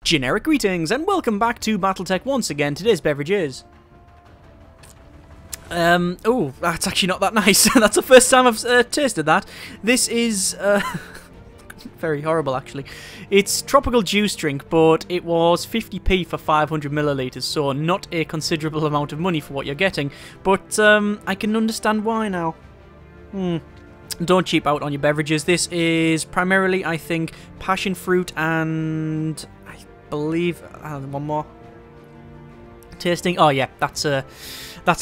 Generic greetings and welcome back to Battletech once again. Today's beverage is... oh, that's actually not that nice. That's the first time I've tasted that. This is... very horrible, actually. It's tropical juice drink, but it was 50p for 500 milliliters, so not a considerable amount of money for what you're getting. But I can understand why now. Don't cheap out on your beverages. This is primarily, I think, passion fruit and I believe one more tasting. Oh yeah, that's a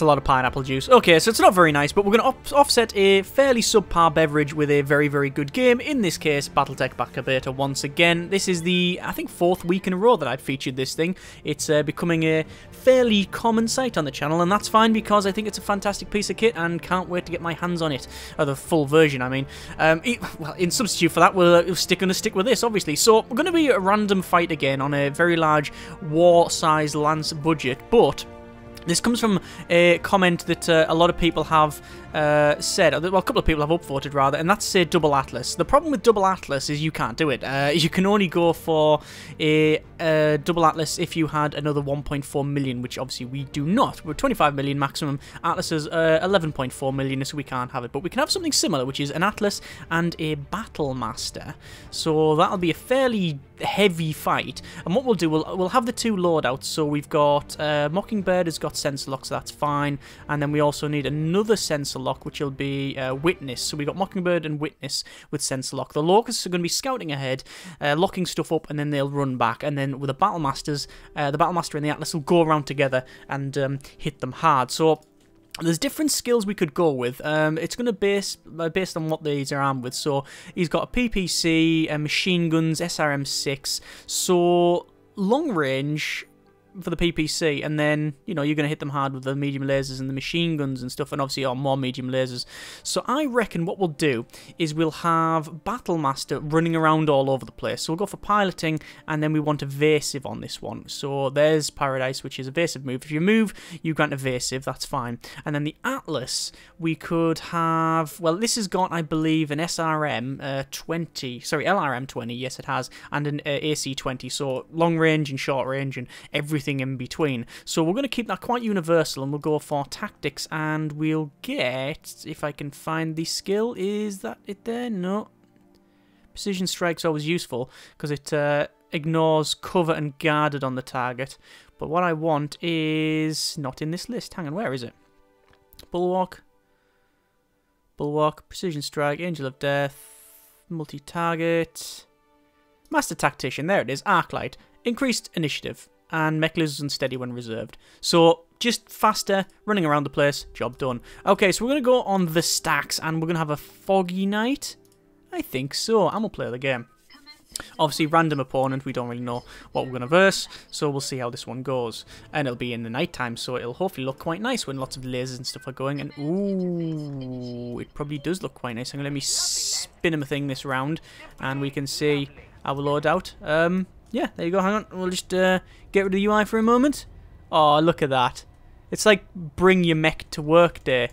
lot of pineapple juice. Okay, so it's not very nice, but we're going to offset a fairly subpar beverage with a very, very good game. In this case, Battletech Backer Beta once again. This is the, I think, 4th week in a row that I've featured this thing. It's becoming a fairly common sight on the channel, and that's fine because I think it's a fantastic piece of kit and can't wait to get my hands on it. Or the full version, I mean. Well, in substitute for that, we're going to stick with this, obviously. So, we're going to be a random fight again on a very large war-sized lance budget, but... this comes from a comment that a lot of people have said, well, a couple of people have upvoted rather, and that's double Atlas. The problem with double Atlas is you can't do it. You can only go for a double Atlas if you had another 1.4 million, which obviously we do not. We're 25 million maximum. Atlas is 11.4 million, so we can't have it. But we can have something similar, which is an Atlas and a Battlemaster. So that'll be a fairly heavy fight. And what we'll do, we'll have the two loadouts. So we've got Mockingbird has got sensor lock, so that's fine. And then we also need another sensor lock, which will be Witness. So we've got Mockingbird and Witness with sensor lock. The Locusts are going to be scouting ahead, locking stuff up, and then they'll run back. And then with the Battlemasters, the Battlemaster and the Atlas will go around together and hit them hard. So there's different skills we could go with. It's going to based on what these are armed with. So he's got a PPC, machine guns, SRM6. So long range for the PPC, and then, you know, you're going to hit them hard with the medium lasers and the machine guns and stuff, and obviously more medium lasers. So I reckon what we'll do is we'll have Battlemaster running around all over the place. So we'll go for piloting, and then we want evasive on this one. So there's Paradise, which is evasive move. If you move, you grant evasive, that's fine. And then the Atlas, we could have, well, this has got, I believe, an SRM 20, sorry, LRM 20, yes it has, and an AC 20, so long range and short range and everything in between. So we're going to keep that quite universal, and we'll go for tactics, and we'll get, if I can find the skill, is that it there? No. Precision strike's always useful because it ignores cover and guarded on the target. But what I want is not in this list. Hang on, where is it? Bulwark, Precision Strike, Angel of Death, Multi-Target, Master Tactician, there it is, Arclight, Increased Initiative, and Mech loses unsteady when reserved. So, just faster, running around the place, job done. Okay, so we're going to go on the stacks, and we're going to have a Foggy Night? I think so, and we'll play the game. Obviously, random opponent, we don't really know what we're going to verse, so we'll see how this one goes. And it'll be in the night time, so it'll hopefully look quite nice when lots of lasers and stuff are going. And ooh, it probably does look quite nice. I'm going to let me spin him a thing this round, and we can see our loadout. Yeah, there you go, hang on, we'll just get rid of the UI for a moment. Oh, look at that. It's like bring your mech to work day.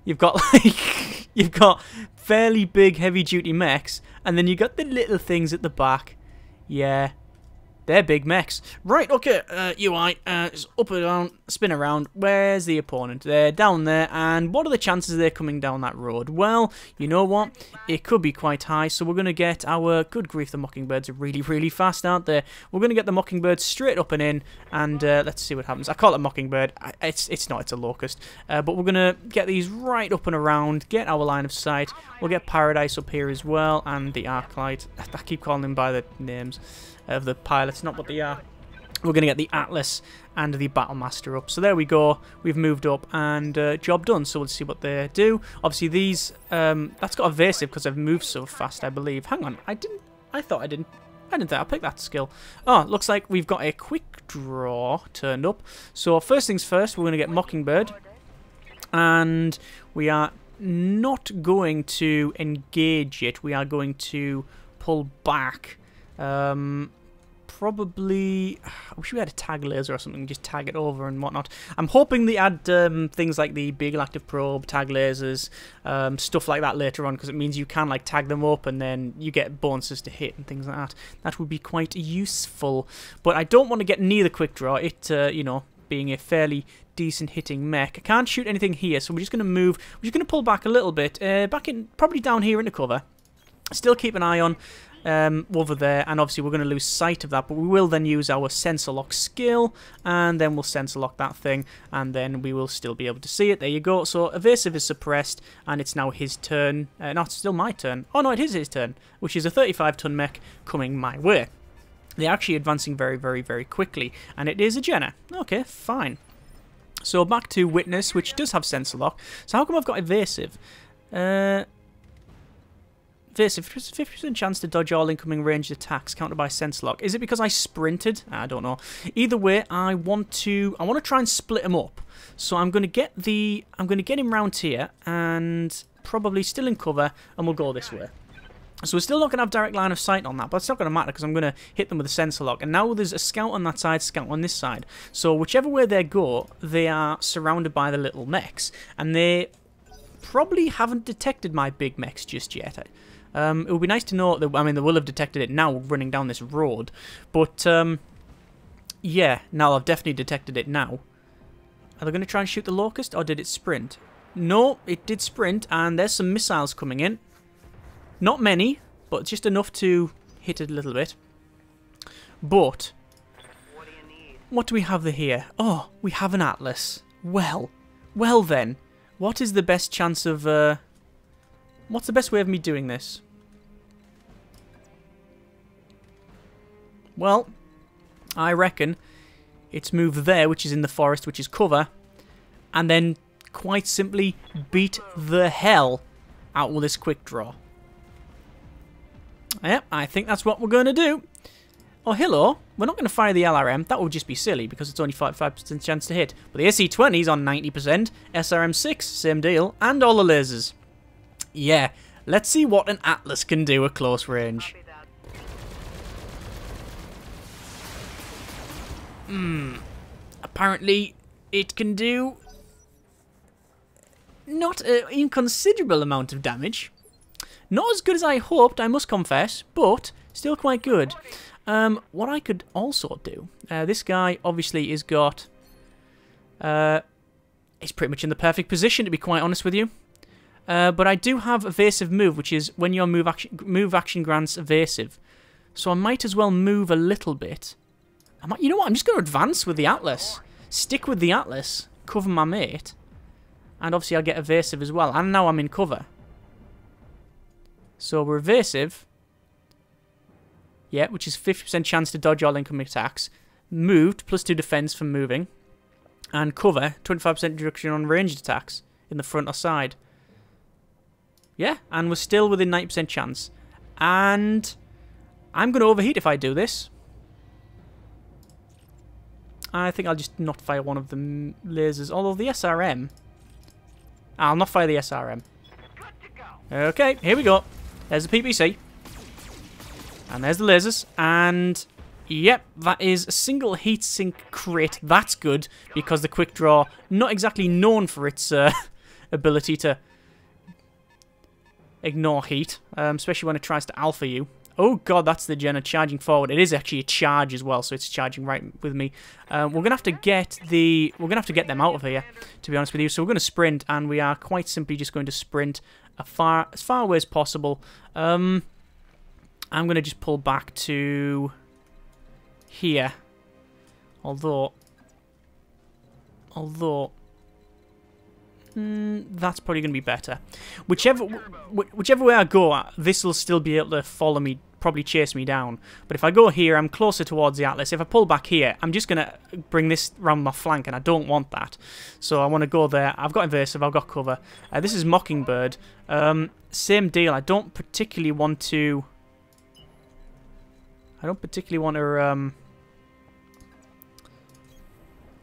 You've got like, you've got fairly big heavy duty mechs, and then you got the little things at the back. Yeah, they're big mechs. Right, okay, UI, just up and down, spin around. Where's the opponent? They're down there, and what are the chances they're coming down that road? Well, you know what? It could be quite high, so we're going to get our... good grief, the Mockingbirds are really, really fast, aren't they? We're going to get the Mockingbirds straight up and in, and let's see what happens. I call it Mockingbird. It's not, it's a Locust. But we're going to get these right up and around, get our line of sight. We'll get Paradise up here as well, and the Arclight. I keep calling them by the names of the pilots, not what they are. We're going to get the Atlas and the Battlemaster up. So there we go. We've moved up, and job done. So we'll see what they do. Obviously these, that's got evasive because I've moved so fast, I believe. Hang on, I think I'll pick that skill. Oh, looks like we've got a quick draw turned up. So first things first, we're going to get Mockingbird, and we are not going to engage it. We are going to pull back. probably... I wish we had a tag laser or something, just tag it over and whatnot. I'm hoping they add things like the Beagle Active Probe, tag lasers, stuff like that later on, because it means you can like tag them up and then you get bonuses to hit and things like that. That would be quite useful. But I don't want to get near the quick draw. It, you know, being a fairly decent hitting mech. I can't shoot anything here, so we're just going to move. We're just going to pull back a little bit, back in, probably down here into cover. Still keep an eye on over there, and obviously we're going to lose sight of that, but we will then use our sensor lock skill, and then we'll sensor lock that thing, and then we will still be able to see it. There you go. So evasive is suppressed, and it's now his turn. No, it's still my turn. Oh no, it is his turn, which is a 35-ton mech coming my way. They're actually advancing very, very, very quickly, and it is a Jenner. Okay, fine. So back to Witness, which does have sensor lock. So how come I've got evasive? Evasive, 50% chance to dodge all incoming ranged attacks, countered by sensor lock. Is it because I sprinted? I don't know. Either way, I want to try and split him up. So I'm gonna get him round here, and probably still in cover, and we'll go this way. So we're still not going to have direct line of sight on that, but it's not going to matter because I'm going to hit them with a sensor lock. And now there's a scout on that side, scout on this side. So whichever way they go, they are surrounded by the little mechs. And they probably haven't detected my big mechs just yet. It would be nice to know, that, I mean, they will have detected it now running down this road. But, yeah, now I've definitely detected it now. Are they going to try and shoot the Locust, or did it sprint? No, it did sprint, and there's some missiles coming in. Not many, but just enough to hit it a little bit. But, what do we have here? Oh, we have an Atlas. Well then, what is the best chance of, what's the best way of me doing this? Well, I reckon it's move there, which is in the forest, which is cover, and then quite simply beat the hell out with this quick draw. Yep, I think that's what we're going to do. Oh, hello. We're not going to fire the LRM. That would just be silly because it's only 5% chance to hit. But the AC-20 is on 90%. SRM-6, same deal. And all the lasers. Yeah, let's see what an Atlas can do at close range. Apparently, it can do not an inconsiderable amount of damage. Not as good as I hoped, I must confess, but still quite good. What I could also do, this guy obviously is got, he's pretty much in the perfect position, to be quite honest with you. But I do have evasive move, which is when your move action grants evasive. So I might as well move a little bit. You know what, I'm just going to advance with the Atlas. Stick with the Atlas, cover my mate, and obviously I'll get evasive as well. And now I'm in cover. So we're evasive. Yeah, which is 50% chance to dodge all incoming attacks. Moved, +2 defense from moving. And cover, 25% reduction on ranged attacks in the front or side. Yeah, and we're still within 90% chance. And I'm going to overheat if I do this. I think I'll just not fire one of the lasers. Although the SRM... I'll not fire the SRM. Okay, here we go. There's the PPC. And there's the lasers. And, yep, that is a single heatsink crit. That's good, because the quick draw, not exactly known for its ability to ignore heat, especially when it tries to alpha you. Oh god, that's the Jenner charging forward. It is actually a charge as well, so it's charging right with me. We're gonna have to get them out of here, to be honest with you. So we're gonna sprint, and we are quite simply just going to sprint as far away as possible. I'm gonna just pull back to here. Although that's probably going to be better. Whichever way I go, this will still be able to follow me, probably chase me down. But if I go here, I'm closer towards the Atlas. If I pull back here, I'm just going to bring this round my flank, and I don't want that. So I want to go there. I've got invasive, I've got cover. This is Mockingbird. Same deal. I don't particularly want to...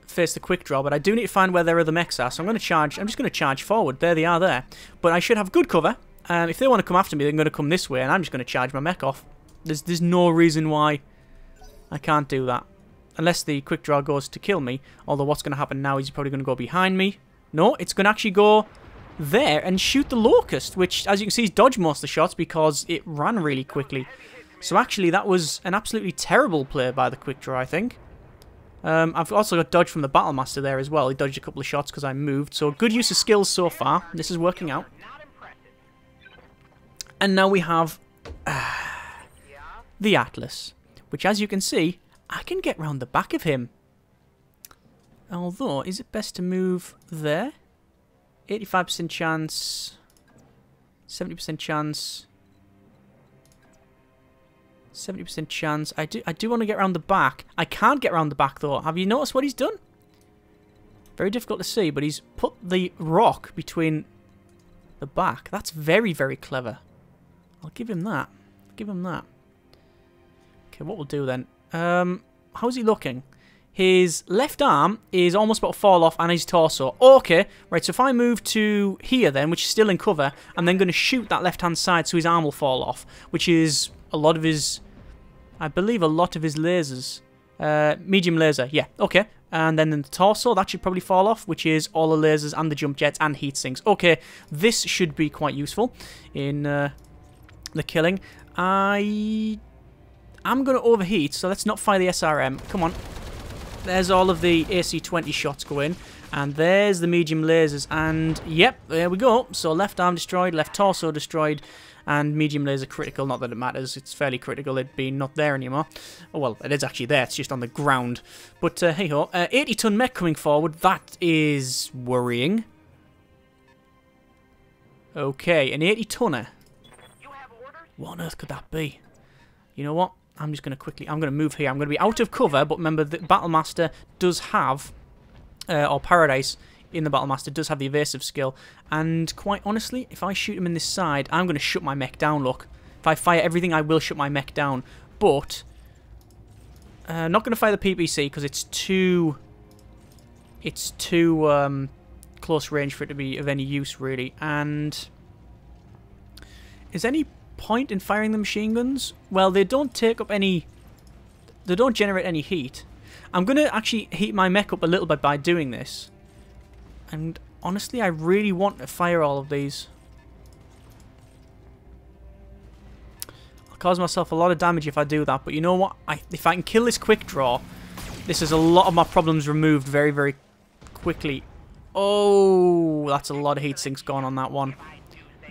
face the quick draw, but I do need to find where their other mechs are, so I'm just going to charge forward. There they are there. But I should have good cover. If they want to come after me, they're going to come this way, and I'm just going to charge my mech off. There's no reason why I can't do that. Unless the quick draw goes to kill me. Although what's going to happen now is he's probably going to go behind me. No, it's going to actually go there and shoot the Locust, which, as you can see, he's dodged most of the shots because it ran really quickly. So actually, that was an absolutely terrible play by the quick draw, I think. I've also got dodge from the Battlemaster there as well. He dodged a couple of shots because I moved. So good use of skills so far. This is working out. And now we have the Atlas, which, as you can see, I can get round the back of him. Although, is it best to move there? 85% chance, 70% chance, 70% chance. I do want to get around the back. I can't get around the back though. Have you noticed what he's done? Very difficult to see, but he's put the rock between the back. That's very, very clever. I'll give him that. Give him that. Okay, what we'll do then. How's he looking? His left arm is almost about to fall off and his torso. Okay, right, so if I move to here then, which is still in cover, I'm then going to shoot that left-hand side so his arm will fall off, which is a lot of his, I believe a lot of his lasers. Medium laser, yeah, okay. And then in the torso, that should probably fall off, which is all the lasers and the jump jets and heat sinks. Okay, this should be quite useful in the killing. I'm going to overheat, so let's not fire the SRM. Come on. There's all of the AC-20 shots going. And there's the medium lasers. And, yep, there we go. So left arm destroyed, left torso destroyed, and medium laser critical. Not that it matters. It's fairly critical it being not there anymore. Oh, well, it is actually there. It's just on the ground. But, hey-ho. 80-ton mech coming forward. That is worrying. Okay, an 80-tonner. What on earth could that be? You know what? I'm just going to quickly... I'm going to move here. I'm going to be out of cover, but remember the Battlemaster does have... or Paradise in the Battlemaster does have the evasive skill. And quite honestly, if I shoot him in this side, I'm going to shut my mech down, look. If I fire everything, I will shut my mech down. But... not going to fire the PPC, because it's too... It's too close range for it to be of any use, really. And... Is any... point in firing the machine guns? Well, they don't take up any... They don't generate any heat. I'm going to actually heat my mech up a little bit by doing this. And honestly, I really want to fire all of these. I'll cause myself a lot of damage if I do that. But you know what? If I can kill this quick draw, this is a lot of my problems removed very, very quickly. Oh, that's a lot of heat sinks going on that one.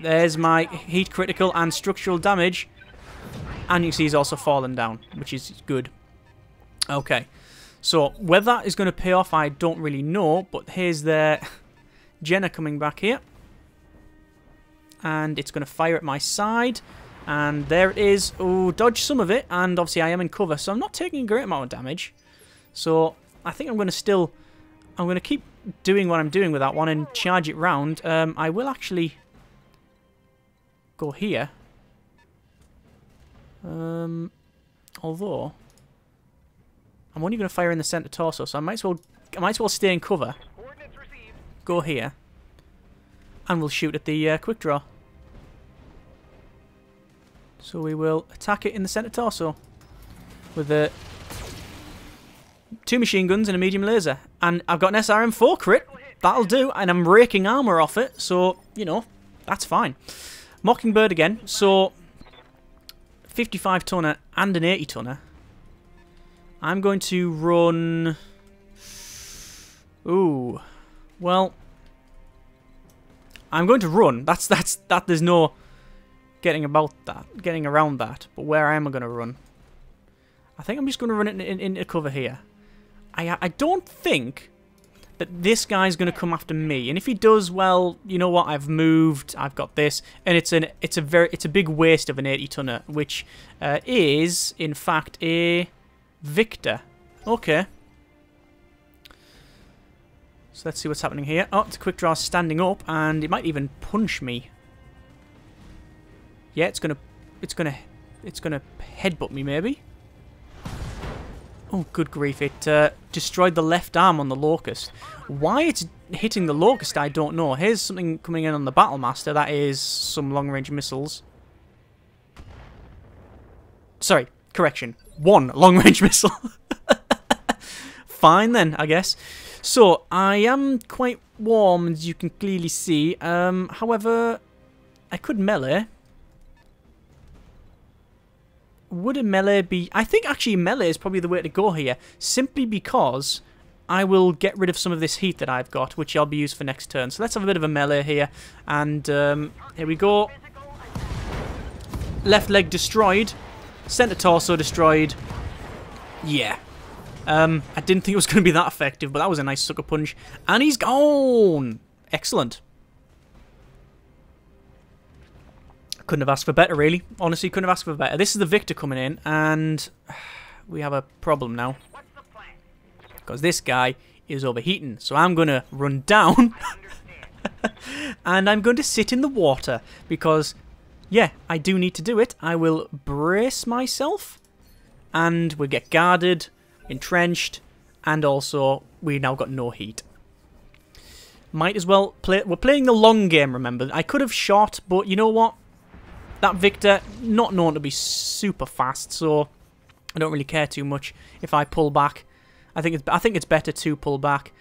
There's my heat critical and structural damage. And you can see he's also fallen down, which is good. Okay. So, whether that is going to pay off, I don't really know. But here's the Jenna coming back here. And it's going to fire at my side. And there it is. Oh, dodge some of it. And obviously I am in cover, so I'm not taking a great amount of damage. So, I think I'm going to still... I'm going to keep doing what I'm doing with that one and charge it round. I will actually... go here. Although I'm only going to fire in the center torso, so I might as well stay in cover. Go here, and we'll shoot at the quick draw. So we will attack it in the center torso with the 2 machine guns and a medium laser, and I've got an SRM4 crit. That'll do, and I'm raking armor off it, so you know that's fine. Mockingbird again, so 55 tonner and an 80 tonner. I'm going to run... Ooh. Well, I'm going to run. That there's no getting around that. But where am I going to run? I think I'm just going to run it into cover here. I don't think that this guy's going to come after me, and if he does, well, you know what? I've moved. I've got this, and it's a big waste of an 80 tonner, which is in fact a Victor. Okay. So let's see what's happening here. Oh, it's a quick draw standing up, and it might even punch me. Yeah, it's gonna headbutt me maybe. Oh, good grief, it destroyed the left arm on the Locust. Why it's hitting the Locust, I don't know. Here's something coming in on the Battlemaster. That is some long-range missiles. Sorry, correction. 1 long-range missile. Fine then, I guess. So, I am quite warm, as you can clearly see. However, I could melee. Would a melee be... I think actually melee is probably the way to go here. Simply because I will get rid of some of this heat that I've got, which I'll be used for next turn. So let's have a bit of a melee here. And here we go. Left leg destroyed. Center torso destroyed. Yeah. I didn't think it was going to be that effective, but that was a nice sucker punch. And he's gone! Excellent. Couldn't have asked for better, really. Honestly, couldn't have asked for better. This is the victor coming in, and we have a problem now. Because this guy is overheating. So I'm going to run down. And I'm going to sit in the water. Because, yeah, I do need to do it. I will brace myself. And we'll get guarded, entrenched, and also we now got no heat. Might as well play... We're playing the long game, remember. I could have shot, but you know what? That victor, not known to be super fast, so I don't really care too much if I pull back. I think it's better to pull back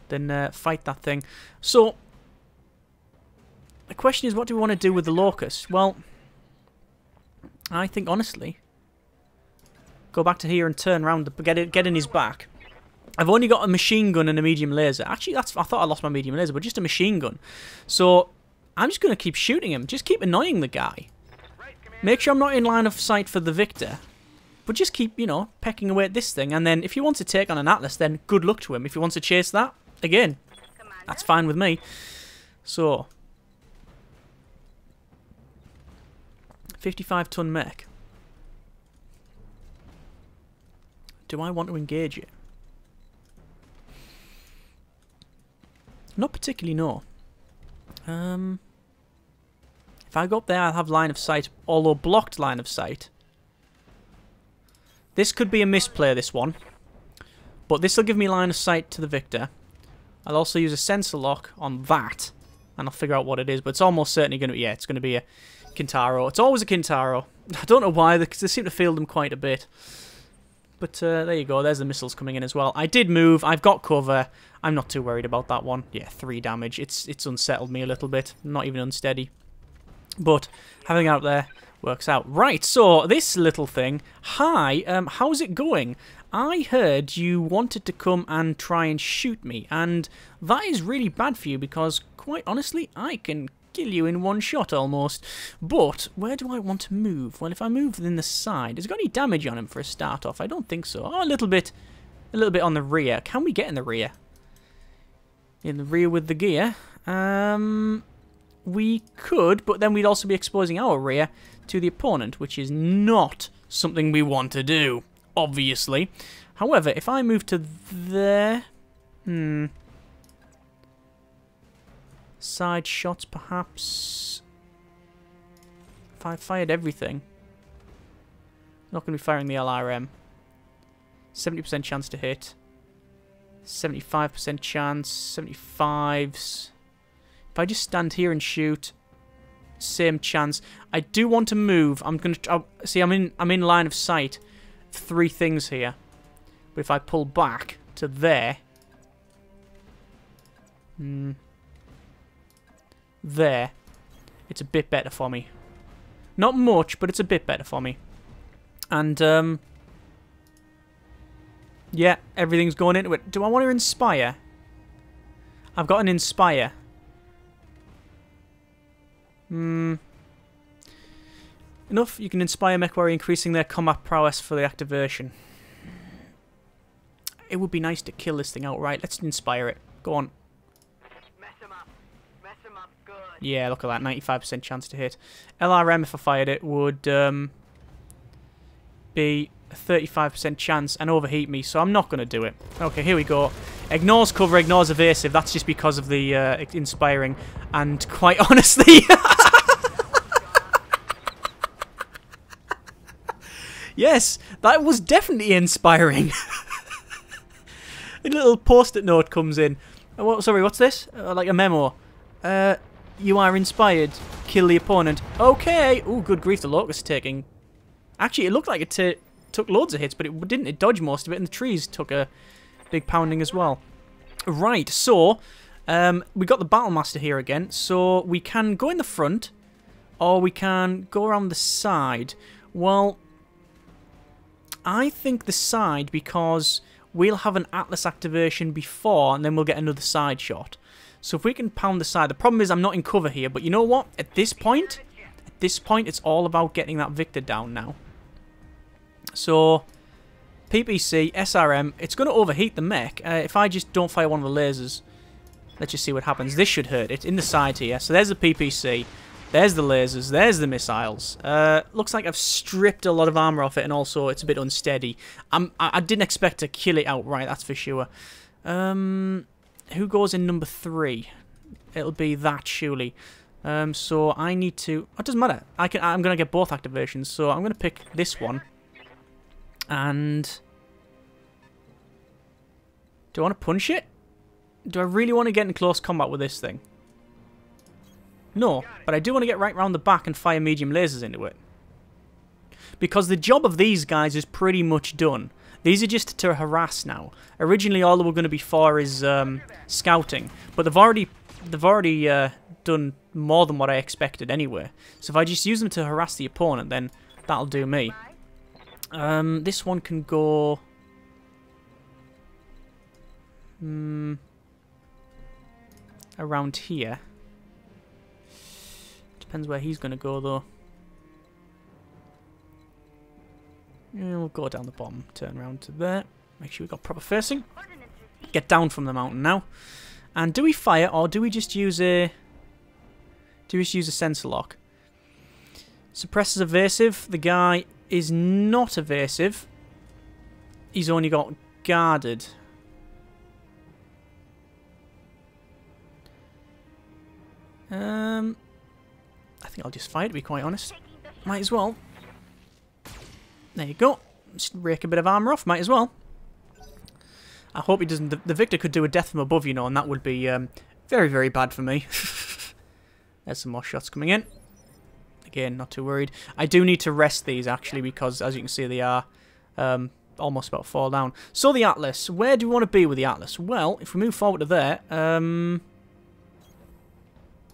than fight that thing. So the question is, what do we want to do with the locust? Well, I think honestly, go back to here and turn around, get in his back. I've only got a machine gun and a medium laser. Actually, I thought I lost my medium laser, but just a machine gun. So I'm just going to keep shooting him. Just keep annoying the guy. Make sure I'm not in line of sight for the victor. But just keep, you know, pecking away at this thing. And then if he wants to take on an Atlas, then good luck to him. If he wants to chase that, again, that's fine with me. So, 55-ton mech. Do I want to engage it? Not particularly, no. If I go up there, I'll have line of sight, although blocked line of sight. This could be a misplay, this one. But this will give me line of sight to the victor. I'll also use a sensor lock on that, and I'll figure out what it is. But it's almost certainly going to be, yeah, it's going to be a Kintaro. It's always a Kintaro. I don't know why, because they seem to field them quite a bit. But there you go, there's the missiles coming in as well. I did move, I've got cover. I'm not too worried about that one. Yeah, 3 damage. It's unsettled me a little bit. Not even unsteady. But having out there works out. Right, so this little thing. Hi, how's it going? I heard you wanted to come and try and shoot me. And that is really bad for you because, quite honestly, I can kill you in one shot almost. But where do I want to move? Well, if I move in the side, has it got any damage on him for a start off? I don't think so. Oh, a little bit on the rear. Can we get in the rear? In the rear with the gear? We could, but then we'd also be exposing our rear to the opponent, which is not something we want to do, obviously. However, if I move to there, side shots perhaps. If I fired everything, not going to be firing the LRM. 70% chance to hit. 75% chance. 75s. If I just stand here and shoot, same chance. I do want to move. I'm gonna see. I'm in line of sight. 3 things here, but if I pull back to there, there, it's a bit better for me. Not much, but it's a bit better for me. And yeah, everything's going into it. Do I want to inspire? I've got an inspire. Enough, you can inspire MechWarrior, increasing their combat prowess for the activation. It would be nice to kill this thing outright. Let's inspire it. Go on. Mess him up. Mess him up good. Yeah, look at that. 95% chance to hit. LRM, if I fired it, would be a 35% chance and overheat me, so I'm not going to do it. Okay, here we go. Ignores cover, ignores evasive. That's just because of the inspiring. And quite honestly... yes, that was definitely inspiring. A little post-it note comes in. Oh, sorry, what's this? Like a memo. You are inspired. Kill the opponent. Okay. Oh, good grief, the locust taking... Actually, it looked like it took loads of hits, but it didn't. It dodged most of it, and the trees took a big pounding as well. Right, so we got the Battlemaster here again, so we can go in the front, or we can go around the side. Well, I think the side, because we'll have an Atlas activation before, and then we'll get another side shot. So if we can pound the side, the problem is I'm not in cover here, but you know what? At this point, it's all about getting that Victor down now. So PPC, SRM, it's going to overheat the mech. If I just don't fire one of the lasers, let's just see what happens. This should hurt it in the side here. So there's the PPC, there's the lasers, there's the missiles. Looks like I've stripped a lot of armor off it, and also it's a bit unsteady. I didn't expect to kill it outright, that's for sure. Who goes in number 3? It'll be that, surely. So I need to... It doesn't matter. I'm going to get both activations, so I'm going to pick this one. And... do I want to punch it? Do I really want to get in close combat with this thing? No, but I do want to get right round the back and fire medium lasers into it. Because the job of these guys is pretty much done. These are just to harass now. Originally, all they were going to be for is scouting, but they've already done more than what I expected anyway. So if I just use them to harass the opponent, then that'll do me. This one can go around here. Depends where he's going to go, though. Yeah, we'll go down the bottom, turn around to there. Make sure we got proper facing. Get down from the mountain now. And do we fire, or do we just use a... do we just use a sensor lock? Suppressor's evasive. The guy is not evasive. He's only got guarded. I think I'll just fire, to be quite honest. Might as well. There you go. Just rake a bit of armor off, might as well. I hope he doesn't... The Victor could do a death from above, you know, and that would be very, very bad for me. There's some more shots coming in. Again, not too worried. I do need to rest these, actually, because, as you can see, they are almost about to fall down. So, the Atlas. Where do we want to be with the Atlas? Well, if we move forward to there...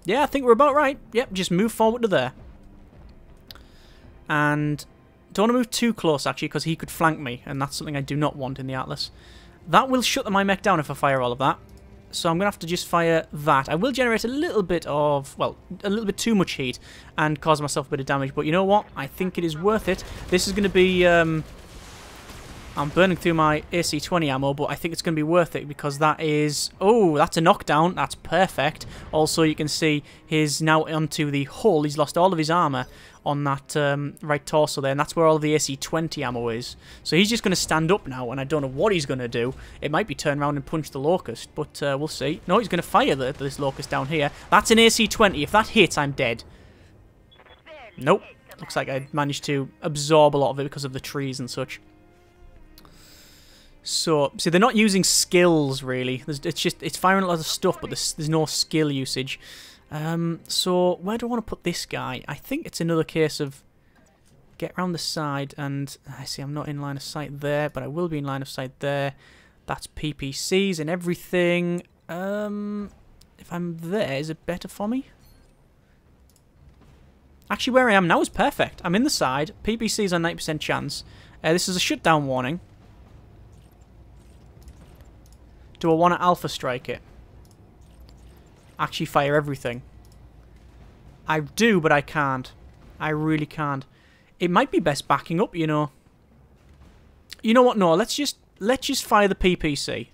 yeah, I think we're about right. Yep, just move forward to there. And... don't want to move too close, actually, because he could flank me, and that's something I do not want in the Atlas. That will shut my mech down if I fire all of that. So I'm going to have to just fire that. I will generate a little bit of, well, a little bit too much heat and cause myself a bit of damage. But you know what? I think it is worth it. This is going to be... I'm burning through my AC-20 ammo, but I think it's going to be worth it because that is... oh, that's a knockdown. That's perfect. Also, you can see he's now onto the hull. He's lost all of his armor on that right torso there, and that's where all of the AC-20 ammo is. So he's just going to stand up now, and I don't know what he's going to do. It might be turn around and punch the Locust, but we'll see. No, he's going to fire this Locust down here. That's an AC-20. If that hits, I'm dead. Nope. Looks like I managed to absorb a lot of it because of the trees and such. So, see, they're not using skills, really. It's firing a lot of stuff, but there's no skill usage. So, where do I want to put this guy? I think it's another case of get around the side, and I see I'm not in line of sight there, but I will be in line of sight there. That's PPCs and everything. If I'm there, is it better for me? Actually, where I am now is perfect. I'm in the side. PPCs on 90% chance. This is a shutdown warning. Do I want to alpha strike it? Actually fire everything. I do, but I can't. I really can't. It might be best backing up, you know. You know what? No, let's just fire the PPC.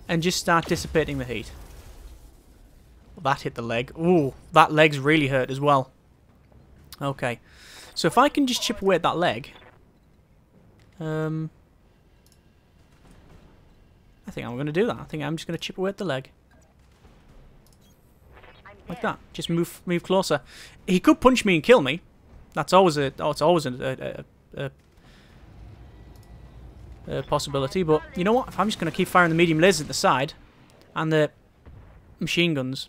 And just start dissipating the heat. Well, that hit the leg. Ooh, that leg's really hurt as well. Okay. So if I can just chip away at that leg... I think I'm going to do that. I think I'm just going to chip away at the leg. Like that. Just move closer. He could punch me and kill me. That's always a possibility. But you know what? If I'm just going to keep firing the medium lasers at the side and the machine guns,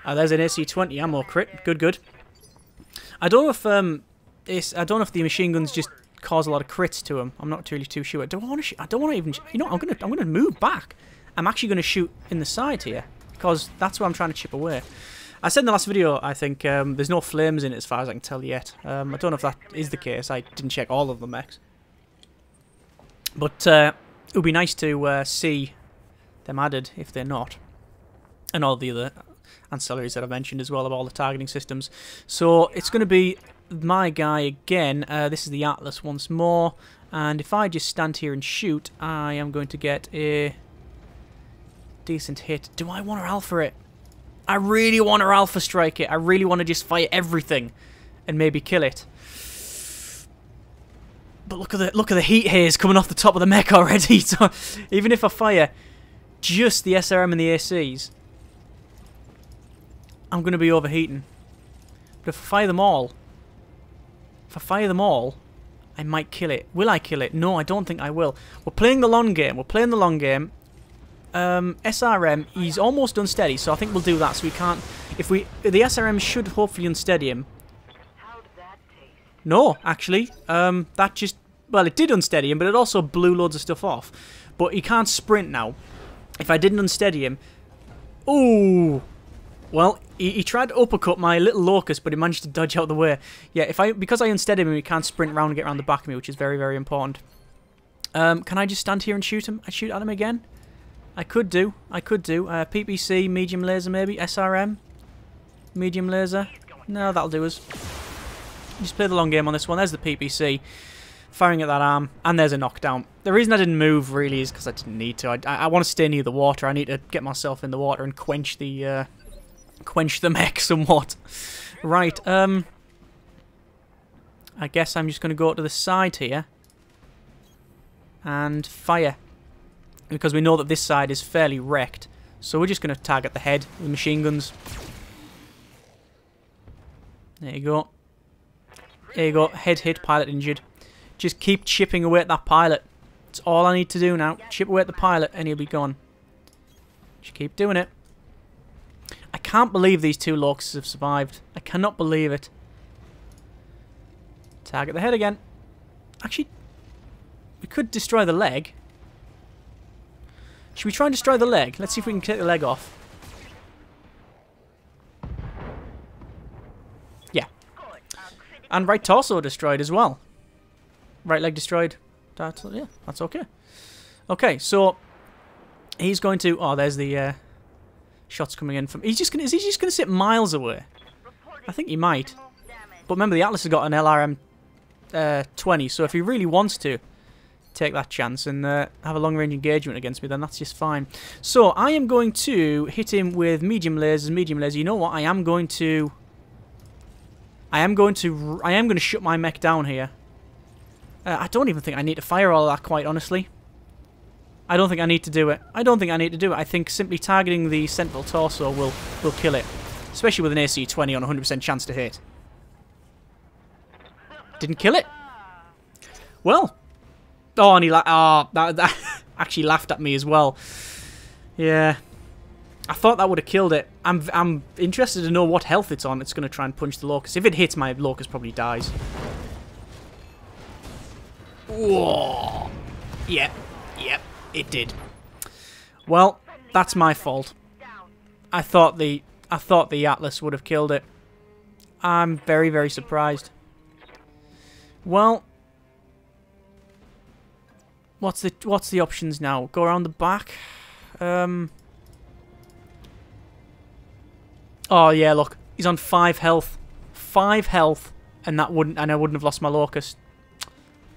There's an AC-20 ammo crit. Good, good. I don't know if I don't know if the machine guns just cause a lot of crits to them. I'm not really too sure. I don't want to. I don't want to even. You know, I'm gonna move back. I'm actually gonna shoot in the side here because that's what I'm trying to chip away. I said in the last video, I think there's no flames in it as far as I can tell yet. I don't know if that is the case. I didn't check all of the mechs, but it would be nice to see them added if they're not, and all the other ancillaries that I mentioned as well of all the targeting systems. So it's going to be my guy again. This is the Atlas once more, and if I just stand here and shoot, I am going to get a decent hit. Do I want to alpha it? I really want to alpha strike it. I really want to just fire everything and maybe kill it. But look at the heat haze coming off the top of the mech already. So even if I fire just the SRM and the ACs, I'm going to be overheating. But if I fire them all, I might kill it. Will I kill it? No, I don't think I will. We're playing the long game. We're playing the long game. SRM, he's almost unsteady, so I think we'll do that. So we can't. The SRM should hopefully unsteady him. How did that taste? No, actually, that just, well, it did unsteady him, but it also blew loads of stuff off. But he can't sprint now. If I didn't unsteady him, ooh, well, he tried to uppercut my little locust, but he managed to dodge out the way. Yeah, because I unsteadied him, he can't sprint around and get around the back of me, which is very, very important. Can I just stand here and shoot him? I shoot at him again. I could do. PPC, medium laser maybe. SRM, medium laser. No, that'll do us. Just play the long game on this one. There's the PPC, firing at that arm, and there's a knockdown. The reason I didn't move really is because I didn't need to. I want to stay near the water. I need to get myself in the water and quench the mech somewhat. Right. I guess I'm just going to go to the side here and fire, because we know that this side is fairly wrecked. So we're just going to target the head with machine guns. There you go. There you go. Head hit, pilot injured. Just keep chipping away at that pilot. That's all I need to do now. Chip away at the pilot and he'll be gone. Just keep doing it. I can't believe these two locusts have survived. I cannot believe it. Target the head again. Actually, we could destroy the leg. Should we try and destroy the leg? Let's see if we can take the leg off. Yeah. And right torso destroyed as well. Right leg destroyed. Yeah, that's okay. Okay, so he's going to. Oh, there's the shots coming in from. Is he just gonna sit miles away? I think he might. But remember, the Atlas has got an LRM 20, so if he really wants to take that chance and have a long-range engagement against me, then that's just fine. So I am going to hit him with medium lasers. You know what? I am going to shut my mech down here. I don't even think I need to fire all of that, quite honestly. I don't think I need to do it. I think simply targeting the central torso will kill it, especially with an AC-20 on 100% chance to hit. Didn't kill it. Well. Oh, and he that actually laughed at me as well. Yeah, I thought that would have killed it. I'm interested to know what health it's on. It's going to try and punch the locust. If it hits, my locust probably dies. Whoa! Yep, it did. Well, that's my fault. I thought the Atlas would have killed it. I'm very, very surprised. Well. What's the options now? Go around the back. Oh yeah, look, he's on 5 health. 5 health, and I wouldn't have lost my locust. I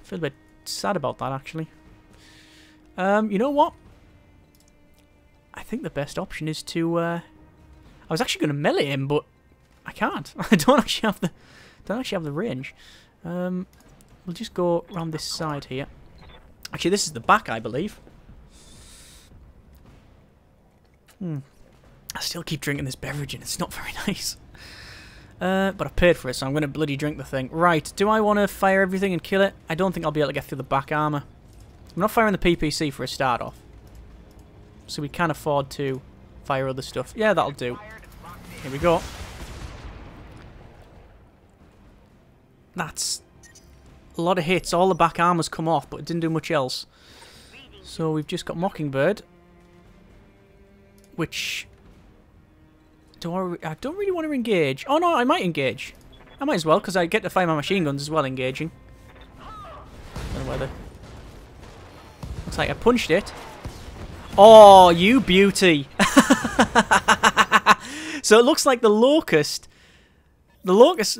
feel a bit sad about that, actually. You know what? I think the best option is to. I was actually going to melee him, but I can't. I don't actually have the range. We'll just go around this side here. Actually, this is the back, I believe. I still keep drinking this beverage and it's not very nice. But I paid for it, so I'm going to bloody drink the thing. Right, do I want to fire everything and kill it? I don't think I'll be able to get through the back armour. I'm not firing the PPC for a start off. So we can afford to fire other stuff. Yeah, that'll do. Here we go. That's a lot of hits. All the back armor's come off, but it didn't do much else. So we've just got Mockingbird, which I don't really want to engage. Oh no, I might engage. I might as well, because I get to fire my machine guns as well engaging. Don't know whether. Looks like I punched it. Oh, you beauty! So it looks like the Locust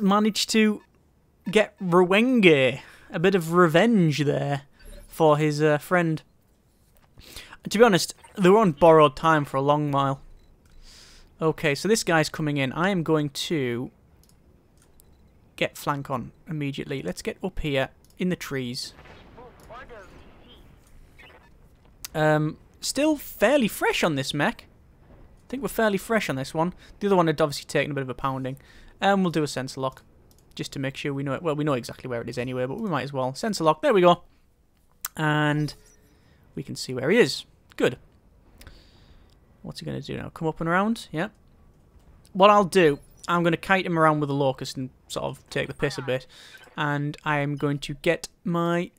managed to get Rwenge, a bit of revenge there for his friend. To be honest, they were on borrowed time for a long while. Okay, so this guy's coming in. I am going to get flank on immediately. Let's get up here in the trees. Still fairly fresh on this mech. I think we're fairly fresh on this one. The other one had obviously taken a bit of a pounding. We'll do a sensor lock just to make sure we know it. Well, we know exactly where it is anyway, but we might as well. Sensor lock, there we go. And we can see where he is. Good. What's he going to do now? Come up and around? Yeah. What I'll do, I'm going to kite him around with the Locust and sort of take the piss a bit. And I am going to get my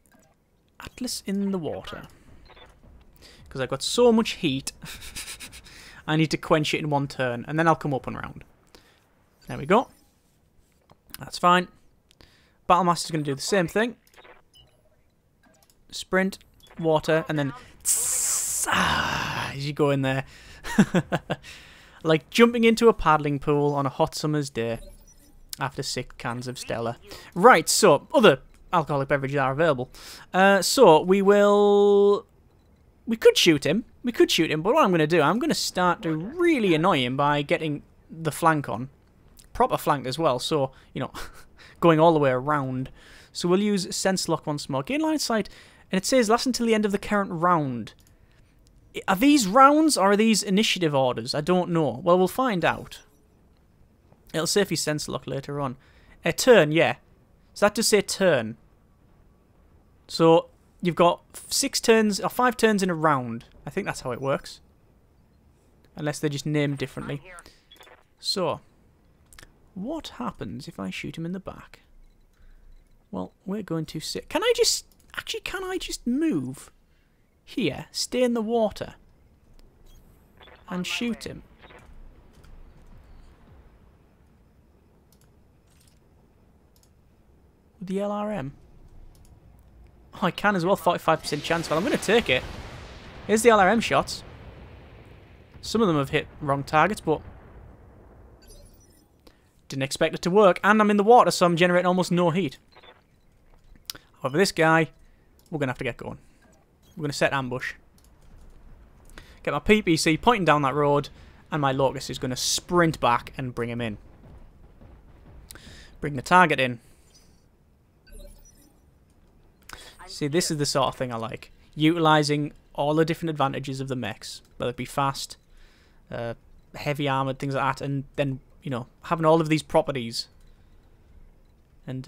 Atlas in the water. Because I've got so much heat, I need to quench it in one turn. And then I'll come up and around. There we go. That's fine. Battlemaster's going to do the same thing. Sprint, water, and then as you go in there. Like jumping into a paddling pool on a hot summer's day after 6 cans of Stella. Right, so other alcoholic beverages are available. So we could shoot him. But what I'm going to do, I'm going to start to really annoy him by getting the flank on. Proper flank as well, so, you know, going all the way around. So we'll use Sense Lock once more. Gain line of sight, and it says last until the end of the current round. Are these rounds or are these initiative orders? I don't know. Well, we'll find out. It'll say if you Sense Lock later on. A turn, yeah. So that does say turn. So you've got 6 turns, or 5 turns in a round. I think that's how it works. Unless they're just named differently. So what happens if I shoot him in the back? Well, we're going to sit. Can I just... Actually, can I just move here, stay in the water, and shoot him? With the LRM? Oh, I can as well. 45% chance. Well, I'm going to take it. Here's the LRM shots. Some of them have hit wrong targets, but didn't expect it to work. And I'm in the water, so I'm generating almost no heat. However, this guy, we're going to have to get going. We're going to set ambush. Get my PPC pointing down that road, and my Locust is going to sprint back and bring him in. Bring the target in. See, this is the sort of thing I like. Utilising all the different advantages of the mechs. Whether it be fast, heavy armoured, things like that. And then, you know, having all of these properties. And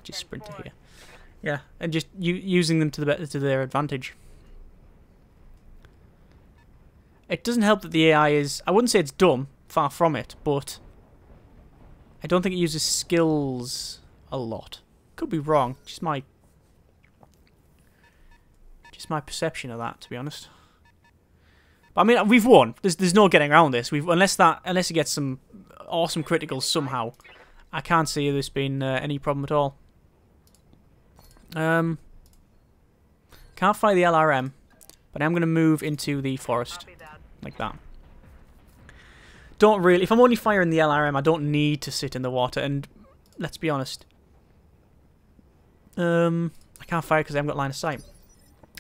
just sprint to here. Yeah, and just using them to their advantage. It doesn't help that the AI is... I wouldn't say it's dumb. Far from it. But I don't think it uses skills a lot. Could be wrong. Just my perception of that, to be honest. But I mean, we've won. There's no getting around this. Unless it gets some awesome criticals somehow, I can't see this being any problem at all. Can't fire the LRM, but I'm going to move into the forest like that. Don't really. If I'm only firing the LRM, I don't need to sit in the water. And let's be honest. I can't fire because I haven't got line of sight.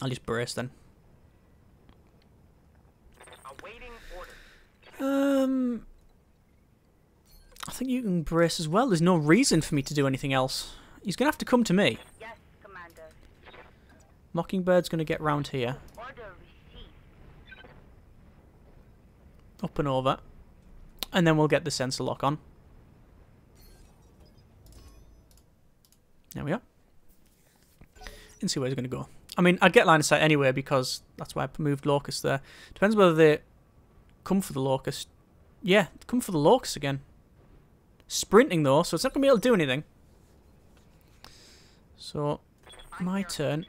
I'll just brace then. I think you can brace as well. There's no reason for me to do anything else. He's going to have to come to me. Yes, Commander. Mockingbird's going to get round here. Order received. Up and over. And then we'll get the sensor lock on. There we are. And see where he's going to go. I mean, I'd get line of sight anyway because that's why I moved Locust there. Depends whether they come for the Locust yeah, come for the Locust again. Sprinting though, so it's not going to be able to do anything. So, my turn.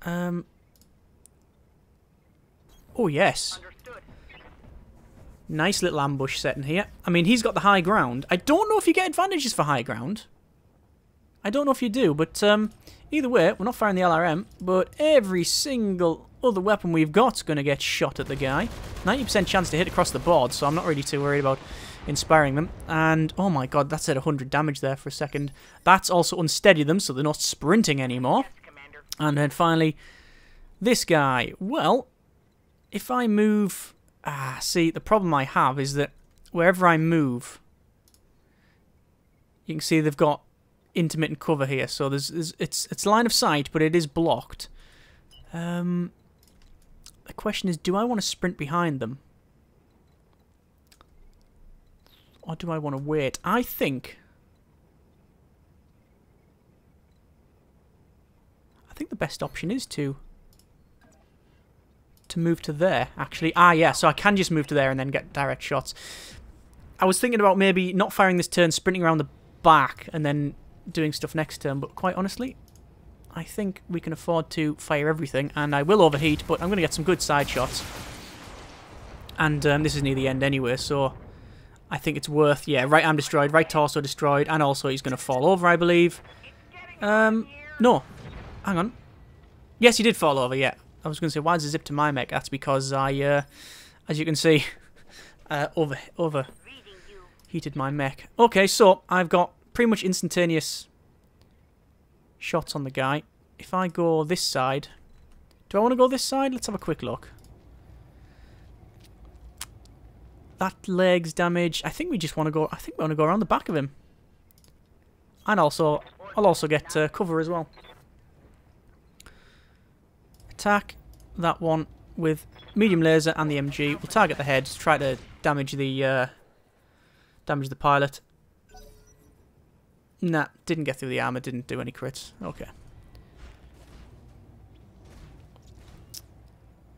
Oh, yes. Nice little ambush setting here. I mean, he's got the high ground. I don't know if you get advantages for high ground. I don't know if you do, but either way, we're not firing the LRM, but every single other weapon we've got's going to get shot at the guy. 90% chance to hit across the board, so I'm not really too worried about inspiring them. And, oh my god, that's at 100 damage there for a second. That's also unsteadied them, so they're not sprinting anymore. And then finally, this guy. Well, if I move... see, the problem I have is that wherever I move, you can see they've got intermittent cover here. So it's line of sight, but it is blocked. The question is, do I want to sprint behind them? Or do I want to wait? I think the best option is to move to there, actually. Yeah, so I can just move to there and then get direct shots. I was thinking about maybe not firing this turn, sprinting around the back, and then doing stuff next turn, but quite honestly, I think we can afford to fire everything, and I will overheat, but I'm going to get some good side shots. And this is near the end anyway, so I think it's worth... Yeah, right arm destroyed, right torso destroyed, and also he's going to fall over, I believe. No. Hang on. Yes, he did fall over, yeah. I was going to say, why does it zip to my mech? That's because I, as you can see, overheated my mech. Okay, so I've got pretty much instantaneous shots on the guy. If I go this side... Do I want to go this side? Let's have a quick look. That leg's damage. I think we just want to go... I think we want to go around the back of him. And also, I'll also get cover as well. Attack that one with medium laser and the MG. We'll target the head, try to damage the pilot. Nah, didn't get through the armor, didn't do any crits. Okay.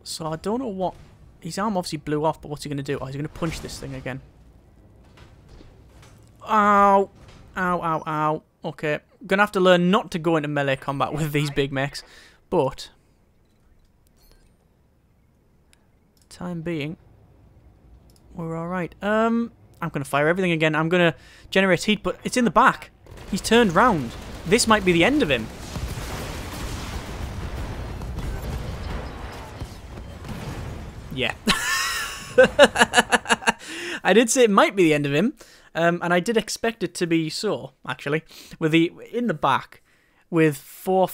So I don't know what... His arm obviously blew off, but what's he going to do? Oh, he's going to punch this thing again. Ow! Ow, ow, ow. Okay. Gonna have to learn not to go into melee combat with these big mechs, but... Time being, we're alright. I'm going to fire everything again. I'm going to generate heat, but it's in the back. He's turned round. This might be the end of him. Yeah. I did say it might be the end of him, and I did expect it to be so, actually. With in the back, with four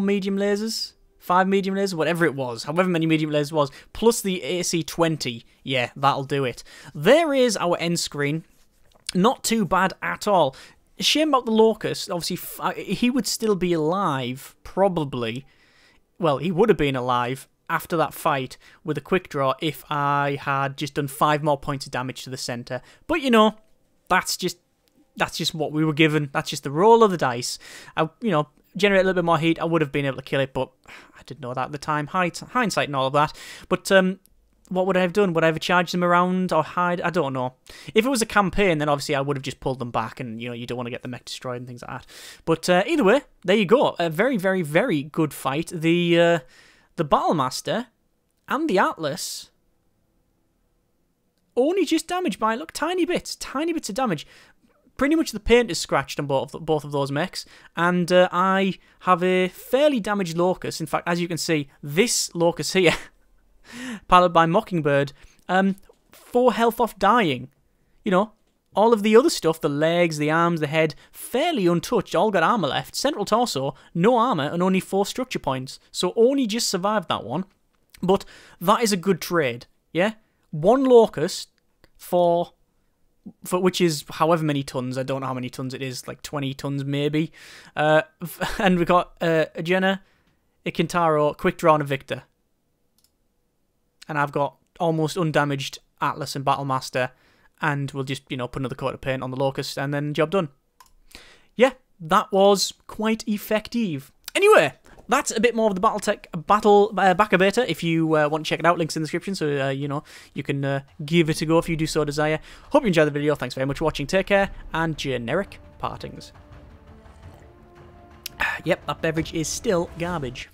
medium lasers? 5 medium lasers, whatever it was, however many medium lasers was, plus the AC-20. Yeah, that'll do it. There is our end screen. Not too bad at all. Shame about the Locust. Obviously, he would still be alive, probably. Well, he would have been alive after that fight with a quick draw if I had just done 5 more points of damage to the centre. But, you know, that's just what we were given. That's just the roll of the dice. Generate a little bit more heat, I would have been able to kill it, but I didn't know that at the time. Hindsight and all of that. But what would I have done? Would I have charged them around or hide? I don't know. If it was a campaign, then obviously I would have just pulled them back, and you don't want to get the mech destroyed and things like that. But either way, there you go. A very, very, very good fight. The Battlemaster and the Atlas only just damaged by, look, tiny bits of damage. Pretty much the paint is scratched on both of those mechs, and I have a fairly damaged Locust. In fact, as you can see, this Locust here, piloted by Mockingbird, 4 health off dying. All of the other stuff, the legs, the arms, the head, fairly untouched, all got armor left. Central torso, no armor, and only 4 structure points. So only just survived that one. But that is a good trade, yeah? 1 Locust for which is however many tons. I don't know how many tons it is, like 20 tons maybe. And we got a Jenna, a Kintaro, Quick Draw, and a Victor. And I've got almost undamaged Atlas and Battlemaster, and we'll just, put another coat of paint on the Locust, and then job done. Yeah, that was quite effective. Anyway, that's a bit more of the Battletech battle backer beta. If you want to check it out, links in the description, so you know, you can give it a go if you do so desire. Hope you enjoyed the video. Thanks very much for watching. Take care, and generic partings. Yep, that beverage is still garbage.